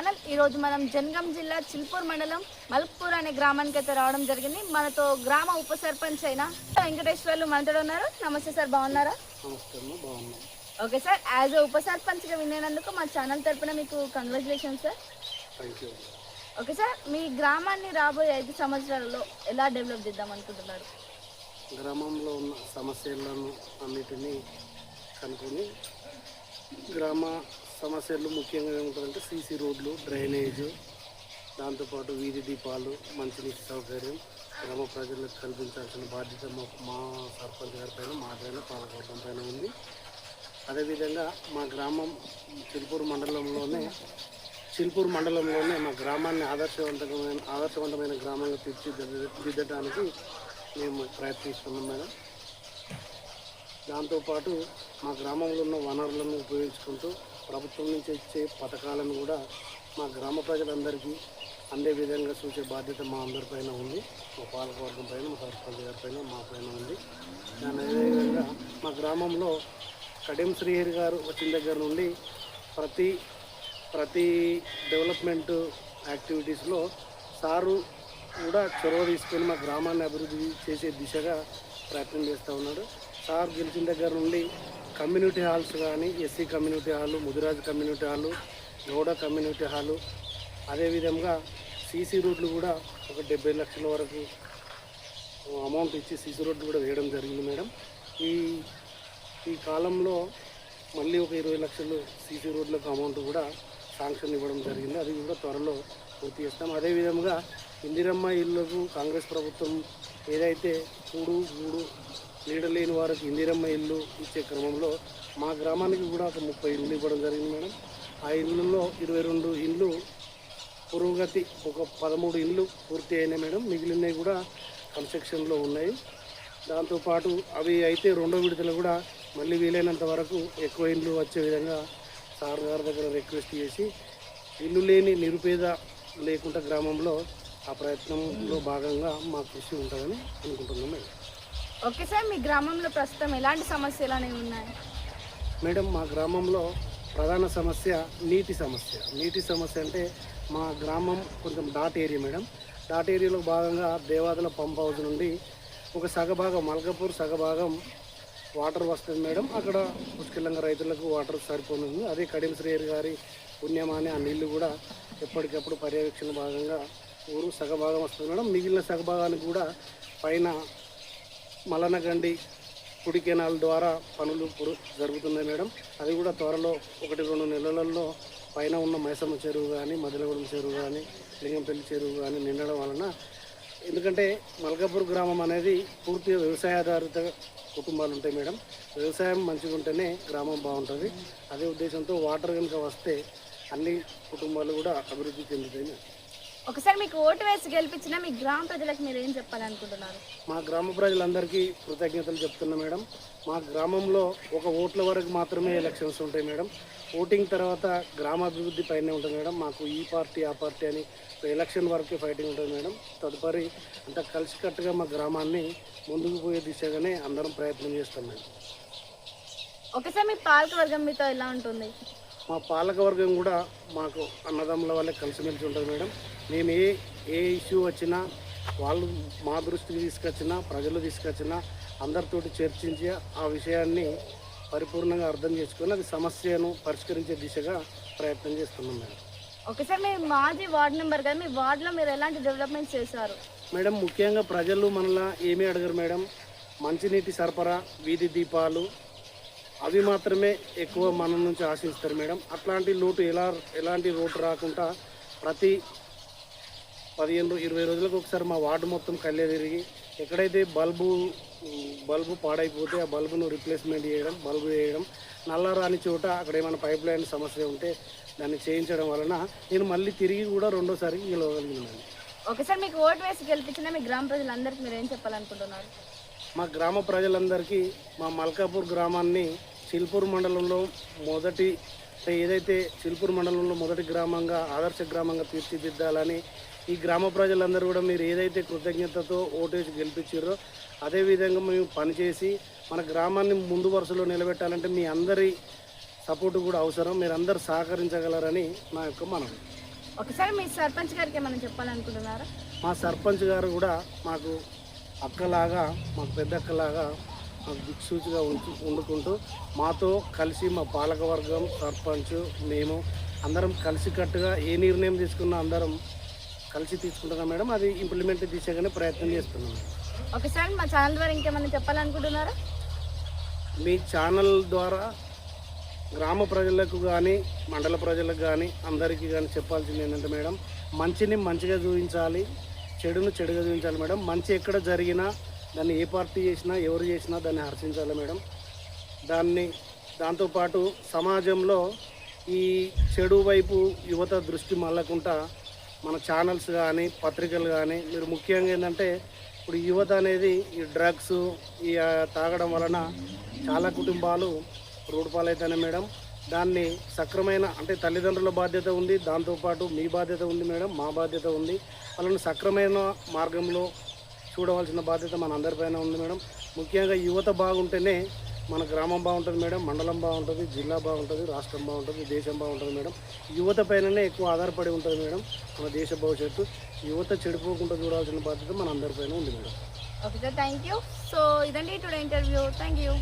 Channel. ఈరోజు మనం జనగాం జిల్లా చిల్పూర్ మండలం మల్క్పూర్ అనే గ్రామానికి అయితే రావడం జరిగింది. మనతో గ్రామ ఉప సర్పంచ్ అయిన వెంకటేశ్వర్లు మనతో ఉన్నారు. నమస్తే సార్, బాగున్నారా? ఓకే సార్, యాజ్ ఉప సర్పంచ్గా వినేందుకు మా ఛానల్ తరపున మీకు కంగ్రాచులేషన్స్ సార్. ఓకే సార్, మీ గ్రామాన్ని రాబోయే 5 సంవత్సరాలలో ఎలా డెవలప్ చేద్దాం అనుకుంటున్నారు? గ్రామంలో ఉన్న సమస్యలను అన్నిటినీ కనుక్కొని గ్రామ సమస్యలు ముఖ్యంగా ఏముంటుందంటే సీసీ రోడ్లు, డ్రైనేజ్, దాంతోపాటు వీధి దీపాలు, మంచినీటి సౌకర్యం గ్రామ ప్రజలకు కల్పించాల్సిన బాధ్యత మా సర్పంచ్ గారి పైన, మా పైన, పాలకవర్గం పైన ఉంది. అదేవిధంగా మా గ్రామం చిల్పూర్ మండలంలోనే మా గ్రామాన్ని ఆదర్శవంతమైన గ్రామంగా తీర్చిదిద్దడానికి మేము ప్రయత్నిస్తున్నాం మేడం. దాంతోపాటు మా గ్రామంలో ఉన్న వనరులను ఉపయోగించుకుంటూ ప్రభుత్వం నుంచి వచ్చే పథకాలను కూడా మా గ్రామ ప్రజలందరికీ అందే విధంగా చూసే బాధ్యత మా అందరిపైన ఉంది. మా పాలకవర్గం పైన, మా సర్పంచ్ గారి పైన, మా పైన ఉంది. దాని అదేవిధంగా మా గ్రామంలో కడియం శ్రీహరి గారు వచ్చిన దగ్గర నుండి ప్రతి డెవలప్మెంట్ యాక్టివిటీస్లో సారు కూడా చొరవ తీసుకొని మా గ్రామాన్ని అభివృద్ధి చేసే దిశగా ప్రయత్నం చేస్తూ ఉన్నాడు. సార్ గెలిచిన దగ్గర నుండి కమ్యూనిటీ హాల్స్ కానీ, SC community hall, Mudiraj community hall, Gowda community hall, అదేవిధంగా సీసీ రోడ్లు కూడా ఒక 70 లక్షల వరకు అమౌంట్ ఇచ్చి సీసీ రోడ్లు కూడా వేయడం జరిగింది మేడం. ఈ కాలంలో మళ్ళీ ఒక 20 లక్షలు సీసీ రోడ్లకు అమౌంట్ కూడా శాంక్షన్ ఇవ్వడం జరిగింది. అది కూడా త్వరలో పూర్తి చేస్తాం. అదేవిధంగా ఇందిరమ్మ ఇళ్లకు కాంగ్రెస్ ప్రభుత్వం ఏదైతే కూడు గూడు నీడలేని వారికి ఇందిరమ్మ ఇల్లు ఇచ్చే క్రమంలో మా గ్రామానికి కూడా ఒక 30 ఇళ్ళు ఇవ్వడం జరిగింది మేడం. ఆ ఇళ్ళల్లో 22 ఇళ్ళు పురోగతి, ఒక 13 ఇళ్ళు పూర్తి అయినాయి మేడం. మిగిలినవి కూడా కన్స్ట్రక్షన్లో ఉన్నాయి. దాంతోపాటు అవి అయితే రెండో విడతలు కూడా మళ్ళీ వీలైనంత వరకు ఎక్కువ ఇళ్ళు వచ్చే విధంగా సార్ గారి దగ్గర రిక్వెస్ట్ చేసి ఇల్లు లేని నిరుపేద లేకుండా గ్రామంలో ఆ ప్రయత్నంలో భాగంగా మా కృషి ఉంటుందని అనుకుంటున్నాం మేడం. ఓకే సార్, మీ గ్రామంలో ప్రస్తుతం ఎలాంటి సమస్యలు అనేవి ఉన్నాయి? మేడం, మా గ్రామంలో ప్రధాన సమస్య నీటి సమస్య అంటే మా గ్రామం కొంచెం డాట్ ఏరియా మేడం. డాట్ ఏరియాలో భాగంగా దేవాదుల పంప్ హౌస్ నుండి ఒక సగభాగం మల్కాపూర్ సగభాగం వాటర్ వస్తుంది మేడం. అక్కడ పుష్కలంగా రైతులకు వాటర్ సరిపోతుంది. అదే కడియం శ్రీహరి గారి పుణ్యమాని ఆ నీళ్లు కూడా ఎప్పటికప్పుడు పర్యవేక్షణ భాగంగా ఊరు సగభాగం వస్తుంది మేడం. మిగిలిన సగభాగానికి కూడా పైన మలనగండి కుడి కెనాల్ ద్వారా పనులు జరుగుతున్నాయి మేడం. అది కూడా త్వరలో 1-2 నెలలలో పైన ఉన్న మైసమ్మ చెరువు కానీ, మదిలగూడెం చెరువు కానీ, లింగంపల్లి చెరువు కానీ నిండడం వలన, ఎందుకంటే మల్కాపూర్ గ్రామం అనేది పూర్తిగా వ్యవసాయాధారిత కుటుంబాలు ఉంటాయి మేడం. వ్యవసాయం మంచిగా ఉంటేనే గ్రామం బాగుంటుంది. అదే ఉద్దేశంతో వాటర్ కనుక వస్తే అన్ని కుటుంబాలు కూడా అభివృద్ధి చెందుతాయి. ఒకసారి మీకు ఓటు వేసి గెలిపించిన మీ గ్రామ ప్రజలకు మీరు ఏం చెప్పాలనుకుంటున్నారు? మా గ్రామ ప్రజలందరికీ కృతజ్ఞతలు చెప్తున్నా మేడం. మా గ్రామంలో ఒక ఓట్ల వరకు మాత్రమే ఎలక్షన్స్ ఉంటాయి మేడం. ఓటింగ్ తర్వాత గ్రామాభివృద్ధి పైనే ఉంటుంది మేడం. మాకు ఈ పార్టీ ఆ పార్టీ అని ఎలక్షన్ వరకే ఫైటింగ్ ఉంటుంది మేడం. తదుపరి అంతా కలిసికట్టుగా మా గ్రామాన్ని ముందుకు పోయే దిశగానే అందరం ప్రయత్నం చేస్తాం మేడం. ఓకే సార్, మీ పాలకవర్గం మీతో ఎలా ఉంటుంది? మా పాలకవర్గం కూడా మాకు అన్నదమ్ముల వల్లే కలిసిమెలిసి ఉంటుంది మేడం. మేము ఏ ఇష్యూ వచ్చినా వాళ్ళు మా దృష్టికి తీసుకొచ్చినా, ప్రజలు తీసుకొచ్చినా అందరితోటి చర్చించి ఆ విషయాన్ని పరిపూర్ణంగా అర్థం చేసుకొని అది సమస్యను పరిష్కరించే దిశగా ప్రయత్నం చేస్తున్నాం మేడం. ఓకే సార్, మీరు మాజీ వార్డు మెంబర్ కదా, మీ వార్డులో మీరు ఎలాంటి డెవలప్మెంట్ చేశారు? మేడం, ముఖ్యంగా ప్రజలు మనలా ఏమీ అడగరు మేడం. మంచినీటి సరఫరా, వీధి దీపాలు, అవి మాత్రమే ఎక్కువ మన నుంచి ఆశిస్తారు మేడం. అట్లాంటి లోటు ఎలాంటి లోటు రాకుండా ప్రతి 15-20 రోజులకు ఒకసారి మా వార్డు మొత్తం కళ్ళే తిరిగి ఎక్కడైతే బల్బు పాడైపోతే ఆ బల్బును రిప్లేస్మెంట్ చేయడం, బల్బు వేయడం, నల్ల రాని చోట అక్కడ ఏమైనా పైప్ లైన్ సమస్య ఉంటే దాన్ని చేయించడం వలన నేను మళ్ళీ తిరిగి కూడా రెండోసారి గెలవగలిగినాను. ఓకే సార్, మీకు ఓటు వేసి గెలిపించిన మీ గ్రామ ప్రజలందరికీ మీరు ఏం చెప్పాలనుకుంటున్నారు? మా గ్రామ ప్రజలందరికీ మా మల్కాపూర్ గ్రామాన్ని చిల్పూర్ మండలంలో చిల్పూర్ మండలంలో మొదటి గ్రామంగా, ఆదర్శ గ్రామంగా తీర్చిదిద్దాలని ఈ గ్రామ ప్రజలందరూ కూడా మీరు ఏదైతే కృతజ్ఞతతో ఓటేసి గెలిపించారో అదేవిధంగా మేము పనిచేసి మన గ్రామాన్ని ముందు వరుసలో నిలబెట్టాలంటే మీ అందరి సపోర్టు కూడా అవసరం. మీరు అందరూ సహకరించగలరని నా యొక్క మనవి. ఒకసారి మీ సర్పంచ్ గారికి ఏమైనా చెప్పాలనుకుంటున్నారా? మా సర్పంచ్ గారు కూడా మాకు అక్కలాగా, మాకు పెద్ద అక్కలాగా మాకు దిక్సూచిగా వండుకుంటూ మాతో కలిసి మా పాలకవర్గం, సర్పంచ్, మేము అందరం కలిసికట్టుగా ఏ నిర్ణయం తీసుకున్నా అందరం కలిసి తీసుకుంటున్నాం మేడం. అది ఇంప్లిమెంట్ దిశగానే ప్రయత్నం చేస్తున్నాం. ఒకసారి మా ఛానల్ ద్వారా ఇంకేమైనా చెప్పాలనుకుంటున్నారా? మీ ఛానల్ ద్వారా గ్రామ ప్రజలకు కానీ, మండల ప్రజలకు కానీ, అందరికీ కానీ చెప్పాల్సింది ఏంటంటే మేడం, మంచిని మంచిగా చూపించాలి, చెడును చెడుగా చూపించాలి మేడం. మంచి ఎక్కడ జరిగినా దాన్ని ఏ పార్టీ చేసినా, ఎవరు చేసినా దాన్ని హర్షించాలి మేడం. దాంతోపాటు సమాజంలో ఈ చెడు వైపు యువత దృష్టి మళ్ళకుండా మన ఛానల్స్ కానీ, పత్రికలు కానీ, మీరు ముఖ్యంగా ఏంటంటే ఇప్పుడు యువత అనేది ఈ డ్రగ్స్, ఈ తాగడం వలన చాలా కుటుంబాలు రోడ్డు పాలవుతాయి మేడం. దాన్ని సక్రమైన అంటే తల్లిదండ్రుల బాధ్యత ఉంది, దాంతోపాటు మీ బాధ్యత ఉంది మేడం, మా బాధ్యత ఉంది. వాళ్ళని సక్రమైన మార్గంలో చూడవలసిన బాధ్యత మన అందరిపైన ఉంది మేడం. ముఖ్యంగా యువత బాగుంటేనే మన గ్రామం బాగుంటుంది మేడం, మండలం బాగుంటుంది, జిల్లా బాగుంటుంది, రాష్ట్రం బాగుంటుంది, దేశం బాగుంటుంది మేడం. యువత పైననే ఎక్కువ ఆధారపడి ఉంటుంది మేడం మన దేశ భవిష్యత్తు. యువత చెడిపోకుండా చూడాల్సిన బాధ్యత మన అందరిపైన ఉంది madam. Okay sir, thank you. So ఇదండి టుడే ఇంటర్వ్యూ. Thank you.